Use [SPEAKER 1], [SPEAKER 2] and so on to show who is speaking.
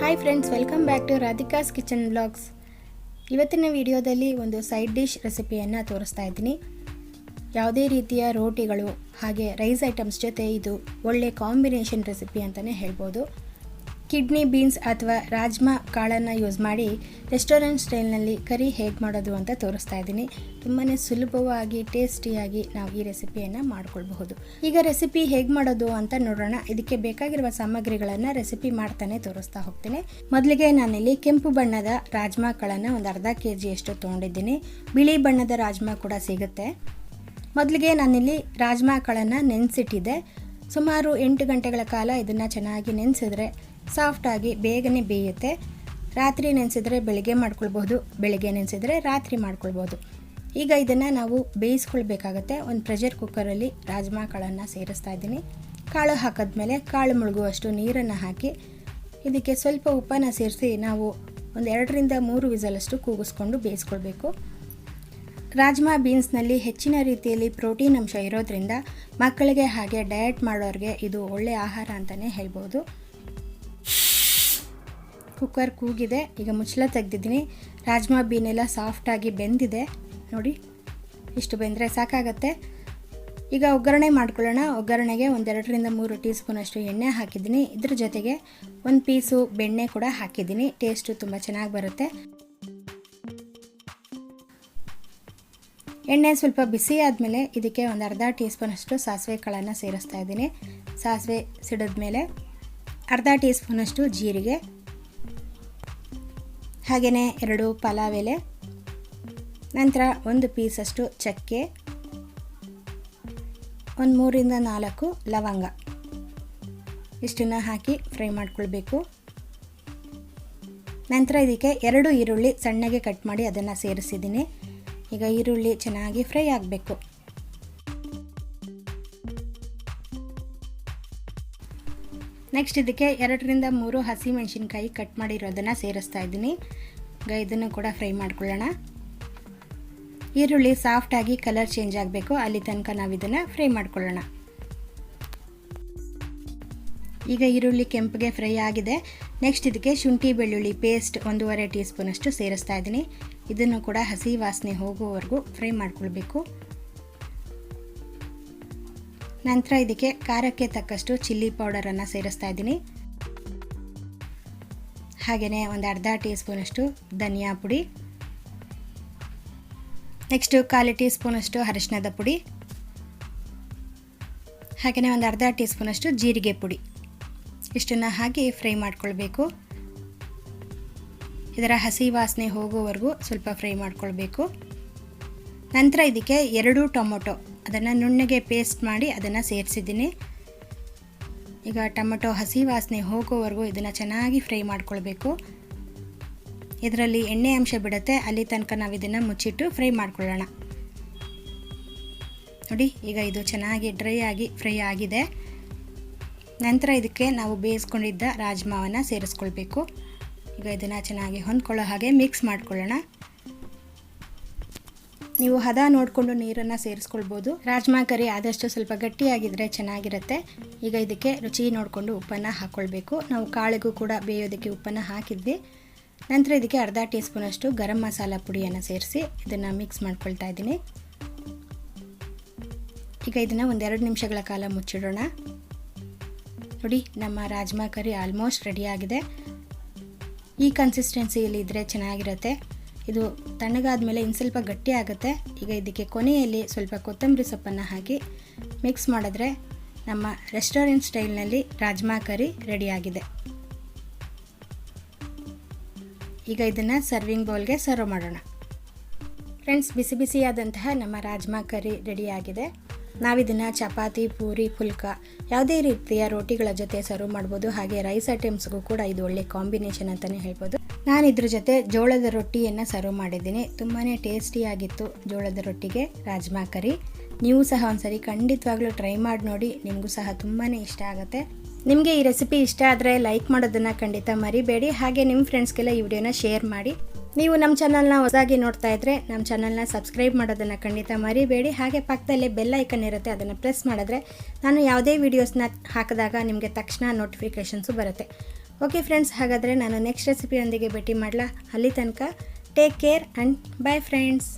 [SPEAKER 1] Hi friends, welcome back to Radhika's kitchen vlogs. ಇವತ್ತಿನ ವಿಡಿಯೋದಲ್ಲಿ ಒಂದು ಸೈಡ್ ಡಿಶ್ ರೆಸಿಪಿಯನ್ನು ತೋರಿಸ್ತಾ ಇದ್ದೀನಿ. ಯಾವುದೇ ರೀತಿಯ ರೋಟಿಗಳು ಹಾಗೆ ರೈಸ್ ಐಟಮ್ಸ್ ಜೊತೆ ಇದು ಒಳ್ಳೆ ಕಾಂಬಿನೇಷನ್ ರೆಸಿಪಿ ಅಂತಲೇ ಹೇಳ್ಬೋದು. ಕಿಡ್ನಿ ಬೀನ್ಸ್ ಅಥವಾ ರಾಜ್ಮಾ ಕಾಳನ್ನು ಯೂಸ್ ಮಾಡಿ ರೆಸ್ಟೋರೆಂಟ್ ಸ್ಟೈಲ್ನಲ್ಲಿ ಕರಿ ಹೇಗೆ ಮಾಡೋದು ಅಂತ ತೋರಿಸ್ತಾ ಇದ್ದೀನಿ. ತುಂಬಾ ಸುಲಭವಾಗಿ ಟೇಸ್ಟಿಯಾಗಿ ನಾವು ಈ ರೆಸಿಪಿಯನ್ನು ಮಾಡ್ಕೊಳ್ಬಹುದು. ಈಗ ರೆಸಿಪಿ ಹೇಗೆ ಮಾಡೋದು ಅಂತ ನೋಡೋಣ. ಇದಕ್ಕೆ ಬೇಕಾಗಿರುವ ಸಾಮಗ್ರಿಗಳನ್ನು ರೆಸಿಪಿ ಮಾಡ್ತಾನೆ ತೋರಿಸ್ತಾ ಹೋಗ್ತೀನಿ. ಮೊದಲಿಗೆ ನಾನಿಲ್ಲಿ ಕೆಂಪು ಬಣ್ಣದ ರಾಜ್ಮಾ ಕಾಳನ್ನು ಒಂದು ಅರ್ಧ ಕೆಜಿಯಷ್ಟು ತೊಗೊಂಡಿದ್ದೀನಿ. ಬಿಳಿ ಬಣ್ಣದ ರಾಜ್ಮಾ ಕೂಡ ಸಿಗುತ್ತೆ. ಮೊದಲಿಗೆ ನಾನಿಲ್ಲಿ ರಾಜ್ಮಾ ಕಾಳನ್ನು ನೆನೆಸಿಟ್ಟಿದ್ದೆ. ಸುಮಾರು 8 ಗಂಟೆಗಳ ಕಾಲ ಇದನ್ನು ಚೆನ್ನಾಗಿ ನೆನೆಸಿದ್ರೆ ಸಾಫ್ಟಾಗಿ ಬೇಗನೆ ಬೇಯುತ್ತೆ. ರಾತ್ರಿ ನೆನೆಸಿದ್ರೆ ಬೆಳಿಗ್ಗೆ ಮಾಡ್ಕೊಳ್ಬೋದು, ಬೆಳಿಗ್ಗೆ ನೆನೆಸಿದ್ರೆ ರಾತ್ರಿ ಮಾಡ್ಕೊಳ್ಬೋದು. ಈಗ ಇದನ್ನು ನಾವು ಬೇಯಿಸ್ಕೊಳ್ಬೇಕಾಗತ್ತೆ. ಒಂದು ಪ್ರೆಷರ್ ಕುಕ್ಕರಲ್ಲಿ ರಾಜ್ಮಾ ಕಾಳನ್ನು ಸೇರಿಸ್ತಾ ಇದ್ದೀನಿ. ಕಾಳು ಹಾಕಿದ್ಮೇಲೆ ಕಾಳು ಮುಳುಗುವಷ್ಟು ನೀರನ್ನು ಹಾಕಿ ಇದಕ್ಕೆ ಸ್ವಲ್ಪ ಉಪ್ಪನ್ನು ಸೇರಿಸಿ ನಾವು ಒಂದು 2ರಿಂದ 3 ವಿಸಲಷ್ಟು ಕೂಗಿಸ್ಕೊಂಡು ಬೇಯಿಸ್ಕೊಳ್ಬೇಕು. ರಾಜ್ಮಾ ಬೀನ್ಸ್ನಲ್ಲಿ ಹೆಚ್ಚಿನ ರೀತಿಯಲ್ಲಿ ಪ್ರೋಟೀನ್ ಅಂಶ ಇರೋದ್ರಿಂದ ಮಕ್ಕಳಿಗೆ ಹಾಗೆ ಡಯಟ್ ಮಾಡೋರಿಗೆ ಇದು ಒಳ್ಳೆಯ ಆಹಾರ ಅಂತಲೇ ಹೇಳ್ಬೋದು. ಕುಕ್ಕರ್ ಕೂಗಿದೆ. ಈಗ ಮುಚ್ಚಳ ತೆಗೆದಿದ್ದೀನಿ. ರಾಜ್ಮಾ ಬೀನೆಲ್ಲ ಸಾಫ್ಟಾಗಿ ಬೆಂದಿದೆ. ನೋಡಿ, ಇಷ್ಟು ಬೆಂದರೆ ಸಾಕಾಗತ್ತೆ. ಈಗ ಒಗ್ಗರಣೆ ಮಾಡ್ಕೊಳ್ಳೋಣ. ಒಗ್ಗರಣೆಗೆ ಒಂದು 2ರಿಂದ 3 ಟೀ ಸ್ಪೂನಷ್ಟು ಎಣ್ಣೆ ಹಾಕಿದ್ದೀನಿ. ಇದ್ರ ಜೊತೆಗೆ ಒಂದು ಪೀಸು ಬೆಣ್ಣೆ ಕೂಡ ಹಾಕಿದ್ದೀನಿ. ಟೇಸ್ಟು ತುಂಬ ಚೆನ್ನಾಗಿ ಬರುತ್ತೆ. ಎಣ್ಣೆ ಸ್ವಲ್ಪ ಬಿಸಿ ಆದಮೇಲೆ ಇದಕ್ಕೆ ಒಂದು ಅರ್ಧ ಟೀ ಸ್ಪೂನಷ್ಟು ಸಾಸಿವೆ ಕಾಳನ್ನು ಸೇರಿಸ್ತಾ ಇದ್ದೀನಿ. ಸಾಸಿವೆ ಸಿಡಿದ್ಮೇಲೆ ಅರ್ಧ ಟೀ ಸ್ಪೂನಷ್ಟು ಜೀರಿಗೆ, ಹಾಗೆಯೇ 2 ಪಲಾವ್ ಎಲೆ, ನಂತರ 1 ಪೀಸಷ್ಟು ಚಕ್ಕೆ, ಒಂದು 3ರಿಂದ 4 ಲವಂಗ, ಇಷ್ಟನ್ನು ಹಾಕಿ ಫ್ರೈ ಮಾಡ್ಕೊಳ್ಬೇಕು. ನಂತರ ಇದಕ್ಕೆ 2 ಈರುಳ್ಳಿ ಸಣ್ಣಗೆ ಕಟ್ ಮಾಡಿ ಅದನ್ನು ಸೇರಿಸಿದ್ದೀನಿ. ಈಗ ಈರುಳ್ಳಿ ಚೆನ್ನಾಗಿ ಫ್ರೈ ಆಗಬೇಕು. ನೆಕ್ಸ್ಟ್ ಇದಕ್ಕೆ 2ರಿಂದ 3 ಹಸಿಮೆಣಸಿನ್ಕಾಯಿ ಕಟ್ ಮಾಡಿರೋದನ್ನು ಸೇರಿಸ್ತಾ ಇದ್ದೀನಿ. ಈಗ ಇದನ್ನು ಕೂಡ ಫ್ರೈ ಮಾಡ್ಕೊಳ್ಳೋಣ. ಈರುಳ್ಳಿ ಸಾಫ್ಟಾಗಿ ಕಲರ್ ಚೇಂಜ್ ಆಗಬೇಕು, ಅಲ್ಲಿ ತನಕ ನಾವು ಇದನ್ನು ಫ್ರೈ ಮಾಡ್ಕೊಳ್ಳೋಣ. ಈಗ ಈರುಳ್ಳಿ ಕೆಂಪಗೆ ಫ್ರೈ ಆಗಿದೆ. ನೆಕ್ಸ್ಟ್ ಇದಕ್ಕೆ ಶುಂಠಿ ಬೆಳ್ಳುಳ್ಳಿ ಪೇಸ್ಟ್ 1.5 ಟೀ ಸ್ಪೂನಷ್ಟು ಸೇರಿಸ್ತಾ ಇದ್ದೀನಿ. ಇದನ್ನು ಕೂಡ ಹಸಿ ವಾಸನೆ ಹೋಗುವವರೆಗೂ ಫ್ರೈ ಮಾಡ್ಕೊಳ್ಬೇಕು. ನಂತರ ಇದಕ್ಕೆ ಖಾರಕ್ಕೆ ತಕ್ಕಷ್ಟು ಚಿಲ್ಲಿ ಪೌಡರನ್ನು ಸೇರಿಸ್ತಾ ಇದ್ದೀನಿ. ಹಾಗೆಯೇ ಒಂದು ಅರ್ಧ ಟೀ ಸ್ಪೂನಷ್ಟು ಧನಿಯಾ ಪುಡಿ, ನೆಕ್ಸ್ಟು 1/4 ಟೀ ಸ್ಪೂನಷ್ಟು ಅರಿಶಿಣದ ಪುಡಿ, ಹಾಗೆಯೇ ಒಂದು ಅರ್ಧ ಟೀ ಸ್ಪೂನಷ್ಟು ಜೀರಿಗೆ ಪುಡಿ, ಇಷ್ಟನ್ನು ಹಾಕಿ ಫ್ರೈ ಮಾಡ್ಕೊಳ್ಬೇಕು. ಇದರ ಹಸಿ ವಾಸನೆ ಹೋಗುವವರೆಗೂ ಸ್ವಲ್ಪ ಫ್ರೈ ಮಾಡ್ಕೊಳ್ಬೇಕು. ನಂತರ ಇದಕ್ಕೆ 2 ಟೊಮೊಟೊ ಅದನ್ನು ನುಣ್ಣಗೆ ಪೇಸ್ಟ್ ಮಾಡಿ ಅದನ್ನು ಸೇರಿಸಿದ್ದೀನಿ. ಈಗ ಟೊಮೊಟೊ ಹಸಿ ವಾಸನೆ ಹೋಗೋವರೆಗೂ ಇದನ್ನು ಚೆನ್ನಾಗಿ ಫ್ರೈ ಮಾಡ್ಕೊಳ್ಬೇಕು. ಇದರಲ್ಲಿ ಎಣ್ಣೆ ಅಂಶ ಬಿಡುತ್ತೆ, ಅಲ್ಲಿ ತನಕ ನಾವು ಇದನ್ನು ಮುಚ್ಚಿಟ್ಟು ಫ್ರೈ ಮಾಡ್ಕೊಳ್ಳೋಣ. ನೋಡಿ, ಈಗ ಇದು ಚೆನ್ನಾಗಿ ಡ್ರೈ ಆಗಿ ಫ್ರೈ ಆಗಿದೆ. ನಂತರ ಇದಕ್ಕೆ ನಾವು ಬೇಯಿಸ್ಕೊಂಡಿದ್ದ ರಾಜ್ಮಾವನ್ನು ಸೇರಿಸ್ಕೊಳ್ಬೇಕು. ಈಗ ಇದನ್ನು ಚೆನ್ನಾಗಿ ಹೊಂದ್ಕೊಳ್ಳೋ ಹಾಗೆ ಮಿಕ್ಸ್ ಮಾಡ್ಕೊಳ್ಳೋಣ. ನೀವು ಹದ ನೋಡಿಕೊಂಡು ನೀರನ್ನು ಸೇರಿಸ್ಕೊಳ್ಬೋದು. ರಾಜ್ಮಾ ಕರಿ ಆದಷ್ಟು ಸ್ವಲ್ಪ ಗಟ್ಟಿಯಾಗಿದ್ದರೆ ಚೆನ್ನಾಗಿರುತ್ತೆ. ಈಗ ಇದಕ್ಕೆ ರುಚಿ ನೋಡಿಕೊಂಡು ಉಪ್ಪನ್ನು ಹಾಕ್ಕೊಳ್ಬೇಕು. ನಾವು ಕಾಳಿಗೂ ಕೂಡ ಬೇಯೋದಕ್ಕೆ ಉಪ್ಪನ್ನು ಹಾಕಿದ್ವಿ. ನಂತರ ಇದಕ್ಕೆ ಅರ್ಧ ಟೀ ಸ್ಪೂನಷ್ಟು ಗರಂ ಮಸಾಲ ಪುಡಿಯನ್ನು ಸೇರಿಸಿ ಇದನ್ನು ಮಿಕ್ಸ್ ಮಾಡ್ಕೊಳ್ತಾ ಇದ್ದೀನಿ. ಈಗ ಇದನ್ನು ಒಂದು 2 ನಿಮಿಷಗಳ ಕಾಲ ಮುಚ್ಚಿಡೋಣ. ನೋಡಿ, ನಮ್ಮ ರಾಜ್ಮಾ ಕರಿ ಆಲ್ಮೋಸ್ಟ್ ರೆಡಿಯಾಗಿದೆ. ಈ ಕನ್ಸಿಸ್ಟೆನ್ಸಿಯಲ್ಲಿ ಇದ್ದರೆ ಚೆನ್ನಾಗಿರುತ್ತೆ. ಇದು ತಣ್ಣಗಾದ ಮೇಲೆ ಇನ್ನು ಸ್ವಲ್ಪ ಗಟ್ಟಿ ಆಗುತ್ತೆ. ಈಗ ಇದಕ್ಕೆ ಕೊನೆಯಲ್ಲಿ ಸ್ವಲ್ಪ ಕೊತ್ತಂಬರಿ ಸೊಪ್ಪನ್ನು ಹಾಕಿ ಮಿಕ್ಸ್ ಮಾಡಿದ್ರೆ ನಮ್ಮ ರೆಸ್ಟೋರೆಂಟ್ ಸ್ಟೈಲ್ನಲ್ಲಿ ರಾಜ್ಮಾ ಕರಿ ರೆಡಿಯಾಗಿದೆ. ಈಗ ಇದನ್ನು ಸರ್ವಿಂಗ್ ಬೌಲ್ಗೆ ಸರ್ವ್ ಮಾಡೋಣ. ಫ್ರೆಂಡ್ಸ್, ಬಿಸಿ ಬಿಸಿಯಾದಂತಹ ನಮ್ಮ ರಾಜ್ಮಾ ಕರಿ ರೆಡಿಯಾಗಿದೆ. ನಾವಿದನ್ನು ಚಪಾತಿ, ಪೂರಿ, ಪುಲ್ಕ ಯಾವುದೇ ರೀತಿಯ ರೋಟಿಗಳ ಜೊತೆ ಸರ್ವ್ ಮಾಡ್ಬೋದು. ಹಾಗೆ ರೈಸ್ ಐಟಮ್ಸ್ಗೂ ಕೂಡ ಇದು ಒಳ್ಳೆ ಕಾಂಬಿನೇಷನ್ ಅಂತಲೇ ಹೇಳ್ಬೋದು. ನಾನು ಇದ್ರ ಜೊತೆ ಜೋಳದ ರೊಟ್ಟಿಯನ್ನು ಸರ್ವ್ ಮಾಡಿದ್ದೀನಿ. ತುಂಬಾ ಟೇಸ್ಟಿಯಾಗಿತ್ತು ಜೋಳದ ರೊಟ್ಟಿಗೆ ರಾಜ್ಮಾ ಕರಿ. ನೀವು ಸಹ ಒಂದ್ಸರಿ ಖಂಡಿತವಾಗ್ಲೂ ಟ್ರೈ ಮಾಡಿ ನೋಡಿ, ನಿಮಗೂ ಸಹ ತುಂಬಾ ಇಷ್ಟ ಆಗುತ್ತೆ. ನಿಮಗೆ ಈ ರೆಸಿಪಿ ಇಷ್ಟ ಆದರೆ ಲೈಕ್ ಮಾಡೋದನ್ನು ಖಂಡಿತ ಮರಿಬೇಡಿ. ಹಾಗೆ ನಿಮ್ಮ ಫ್ರೆಂಡ್ಸ್ಗೆಲ್ಲ ಈ ವಿಡಿಯೋನ ಶೇರ್ ಮಾಡಿ. ನೀವು ನಮ್ಮ ಚಾನಲ್ನ ಹೊಸದಾಗಿ ನೋಡ್ತಾ ಇದ್ದರೆ ನಮ್ಮ ಚಾನಲ್ನ ಸಬ್ಸ್ಕ್ರೈಬ್ ಮಾಡೋದನ್ನು ಖಂಡಿತ ಮರಿಬೇಡಿ. ಹಾಗೆ ಪಕ್ಕದಲ್ಲೇ ಬೆಲ್ ಐಕನ್ ಇರುತ್ತೆ, ಅದನ್ನು ಪ್ರೆಸ್ ಮಾಡಿದ್ರೆ ನಾನು ಯಾವುದೇ ವೀಡಿಯೋಸ್ನ ಹಾಕಿದಾಗ ನಿಮಗೆ ತಕ್ಷಣ ನೋಟಿಫಿಕೇಷನ್ಸು ಬರುತ್ತೆ. ಓಕೆ ಫ್ರೆಂಡ್ಸ್, ಹಾಗಾದರೆ ನಾನು ನೆಕ್ಸ್ಟ್ ರೆಸಿಪಿಯೊಂದಿಗೆ ಭೇಟಿ ಮಾಡಲಾ? ಅಲ್ಲಿ ತನಕ take care and bye friends.